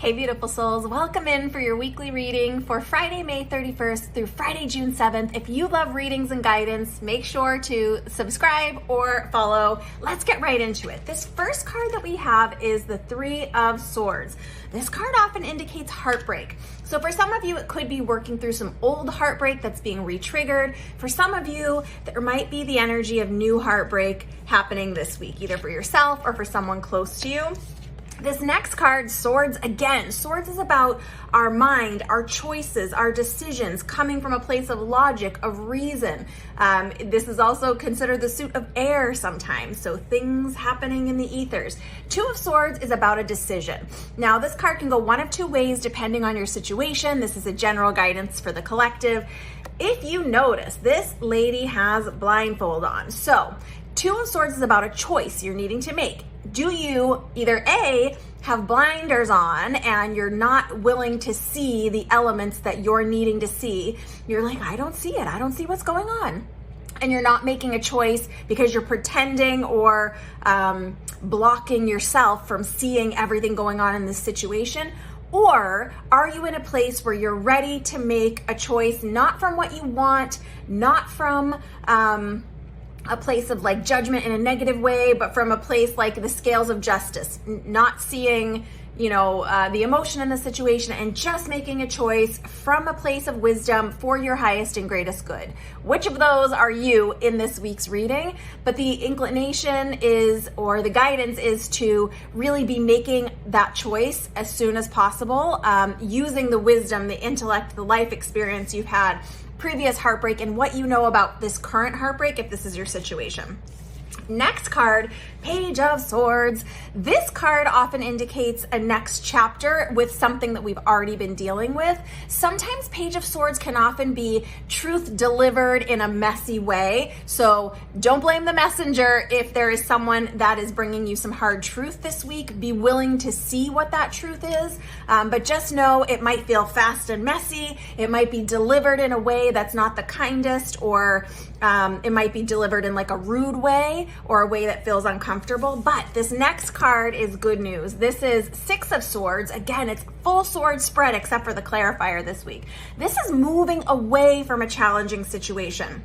Hey beautiful souls, welcome in for your weekly reading for Friday, May 31st through Friday, June 7th. If you love readings and guidance, make sure to subscribe or follow. Let's get right into it. This first card that we have is the Three of Swords. This card often indicates heartbreak. So for some of you, it could be working through some old heartbreak that's being re-triggered. For some of you, there might be the energy of new heartbreak happening this week, either for yourself or for someone close to you. This next card, Swords, again, Swords is about our mind, our choices, our decisions, coming from a place of logic, of reason. This is also considered the suit of air sometimes, so things happening in the ethers. Two of Swords is about a decision. Now, this card can go one of two ways depending on your situation. This is a general guidance for the collective. If you notice, this lady has blindfold on. So, Two of Swords is about a choice you're needing to make. Do you either A, have blinders on and you're not willing to see the elements that you're needing to see? You're like, I don't see it. I don't see what's going on. And you're not making a choice because you're pretending or blocking yourself from seeing everything going on in this situation. Or are you in a place where you're ready to make a choice, not from what you want, not from a place of like judgment in a negative way, but from a place like the scales of justice, not seeing, the emotion in the situation and just making a choice from a place of wisdom for your highest and greatest good. Which of those are you in this week's reading? But the inclination is, or the guidance is to really be making that choice as soon as possible, using the wisdom, the intellect, the life experience you've had, previous heartbreak, and what you know about this current heartbreak if this is your situation. Next card, Page of Swords. This card often indicates a next chapter with something that we've already been dealing with. Sometimes Page of Swords can often be truth delivered in a messy way. So don't blame the messenger if there is someone that is bringing you some hard truth this week. Be willing to see what that truth is. But just know it might feel fast and messy. It might be delivered in a way that's not the kindest, or it might be delivered in like a rude way or a way that feels uncomfortable. But this next card is good news. This is Six of Swords. Again, it's full sword spread except for the clarifier this week. This is moving away from a challenging situation.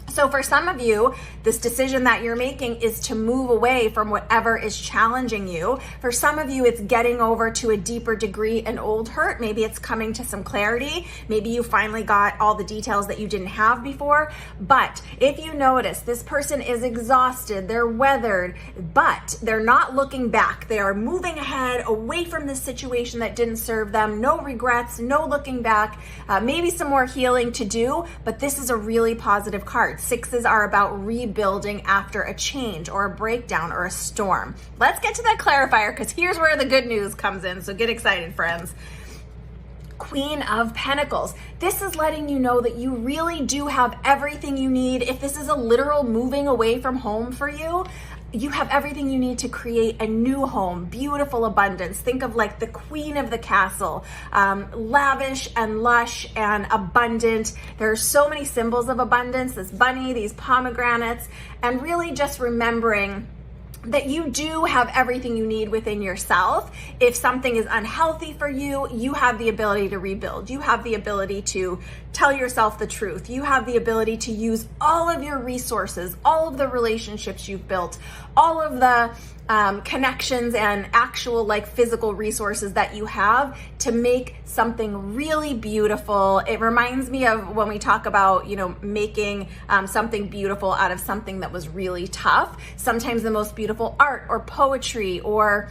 So for some of you, this decision that you're making is to move away from whatever is challenging you. For some of you, it's getting over to a deeper degree an old hurt. Maybe it's coming to some clarity. Maybe you finally got all the details that you didn't have before. But if you notice, this person is exhausted, they're weathered, but they're not looking back. They are moving ahead away from this situation that didn't serve them. No regrets, no looking back, maybe some more healing to do, but this is a really positive card. Sixes are about rebuilding after a change or a breakdown or a storm. Let's get to that clarifier because here's where the good news comes in. So get excited, friends. Queen of Pentacles. This is letting you know that you really do have everything you need. If this is a literal moving away from home for you, you have everything you need to create a new home, beautiful abundance. Think of like the queen of the castle, lavish and lush and abundant. There are so many symbols of abundance, this bunny, these pomegranates, and really just remembering that you do have everything you need within yourself. If something is unhealthy for you, you have the ability to rebuild. You have the ability to tell yourself the truth. You have the ability to use all of your resources, all of the relationships you've built, all of the connections and actual like physical resources that you have to make something really beautiful. It reminds me of when we talk about, making something beautiful out of something that was really tough. Sometimes the most beautiful art or poetry or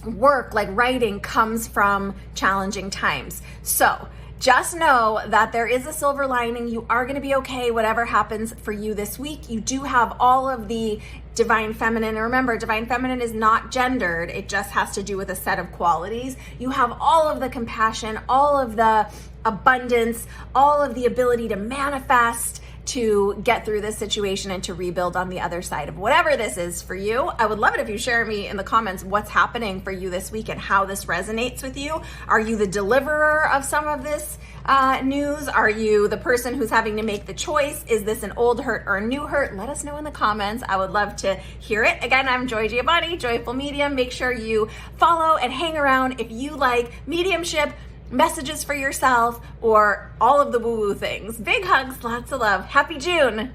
work like writing comes from challenging times. So just know that there is a silver lining. You are going to be okay, whatever happens for you this week. You do have all of the divine feminine. And remember, divine feminine is not gendered. It just has to do with a set of qualities. You have all of the compassion, all of the abundance, all of the ability to manifest, to get through this situation and to rebuild on the other side of whatever this is for you. I would love it if you share me in the comments what's happening for you this week and how this resonates with you. Are you the deliverer of some of this news? Are you the person who's having to make the choice? Is this an old hurt or a new hurt? Let us know in the comments. I would love to hear it. Again, I'm Joy Giovanni, Joyful Medium. Make sure you follow and hang around if you like mediumship, messages for yourself, or all of the woo-woo things. Big hugs, lots of love. Happy June.